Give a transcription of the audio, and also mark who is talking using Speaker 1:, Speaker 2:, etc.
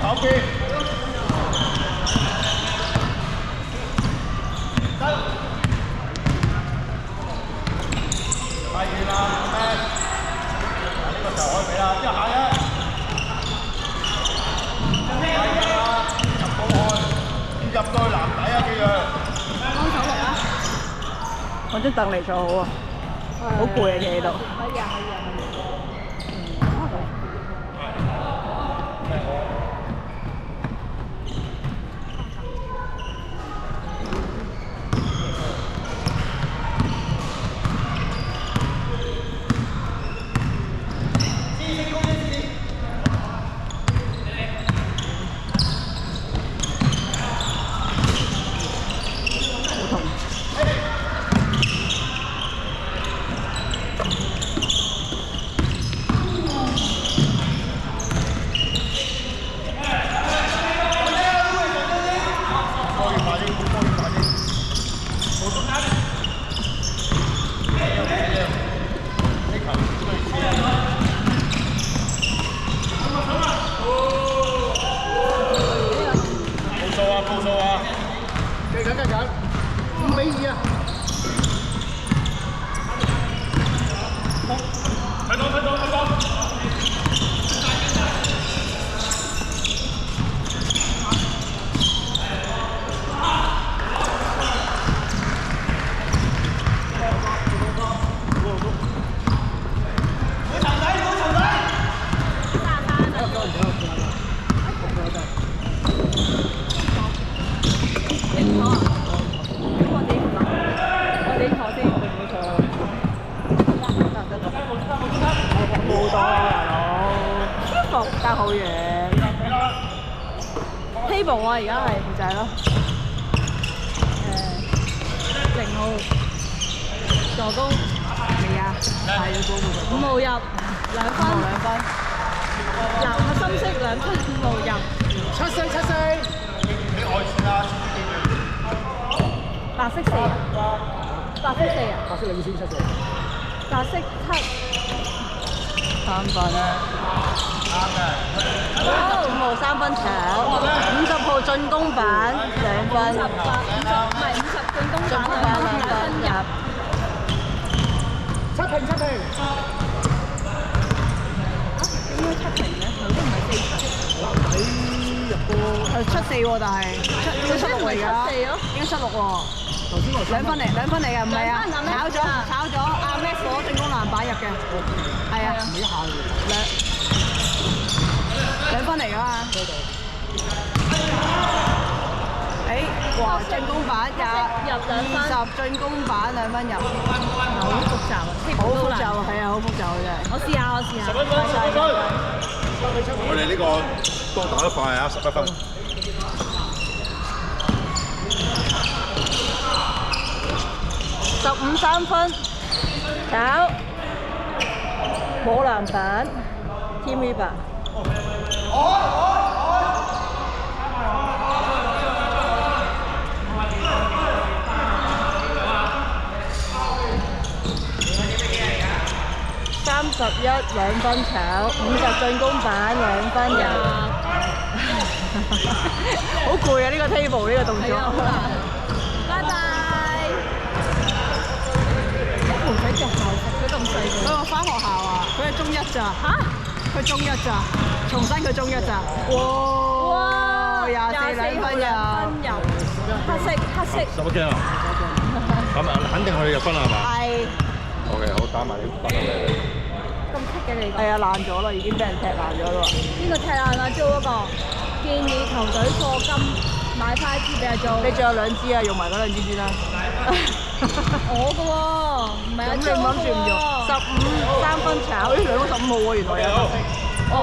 Speaker 1: 跑邊。太遠啦，呢個時候可以俾啦，一下啫。太遠啦，入到去，入到去籃底啊，記住。
Speaker 2: 幫手嚟啊！
Speaker 3: 揾張凳嚟坐好啊，好攰啊，企喺度。
Speaker 2: 可以啊，可以啊。
Speaker 1: 報數啊！計緊5-2啊！睇到！
Speaker 3: 爭好遠。table 啊，而家係就係咯。
Speaker 2: 0號助攻
Speaker 3: 未啊？係要保護助攻。
Speaker 2: 5號入2分，藍嘅深色2分5號入。
Speaker 1: 7四，俾外線啦，
Speaker 2: 白色4啊，白色4啊，
Speaker 1: 白色領先7四，
Speaker 2: 白色7。
Speaker 3: 3分啊！
Speaker 1: 啱嘅。
Speaker 3: 5號3分搶，50號進攻板2分。
Speaker 2: 50唔係50進攻板2分入。
Speaker 1: 7平。
Speaker 2: 點解7平嘅？頭先唔係4平。
Speaker 1: 籃底入波。
Speaker 3: 係7-4喎，但係應該7-6嚟㗎。應該7-6喎。
Speaker 1: 頭先我
Speaker 3: 2分嚟㗎，唔係啊！炒咗阿 Max 攞進攻籃板入嘅，係啊，
Speaker 1: 唔一下
Speaker 3: 2分嚟㗎嘛。哇！進攻板
Speaker 2: 入2分
Speaker 3: 20進攻板2分入，
Speaker 2: 好複雜啊！
Speaker 3: 好複雜啊，係啊，好複雜真係。
Speaker 2: 我試下。
Speaker 1: 我哋呢個都打得快啊，11分。
Speaker 3: 15 3分，炒冇籃板 ，Team River。31 2分炒，50進攻板2分入。好攰啊！呢個 table 呢個動作。
Speaker 2: 拜拜。唔使着校服，佢咁細個。
Speaker 3: 佢返學校啊！佢係中1咋？嚇？佢中1咋？重新佢中1咋？哇！24分入。黑色。
Speaker 1: 11驚啊！咁肯定可以入分啦，係嘛？
Speaker 3: 係。
Speaker 1: OK， 好打埋啲分落嚟。
Speaker 2: 咁棘嘅你個。
Speaker 3: 係啊，爛咗啦，已經俾人踢爛咗啦。
Speaker 2: 邊個踢爛啊？租嗰個。建議球隊課金買翻一支俾阿租。
Speaker 3: 你仲有2支啊，用埋嗰2支先啦。
Speaker 2: 我嘅喎，唔係阿租嘅喎。
Speaker 3: 咁你諗住唔用？15 3分炒，2個15號喎，原來有。
Speaker 2: 哦。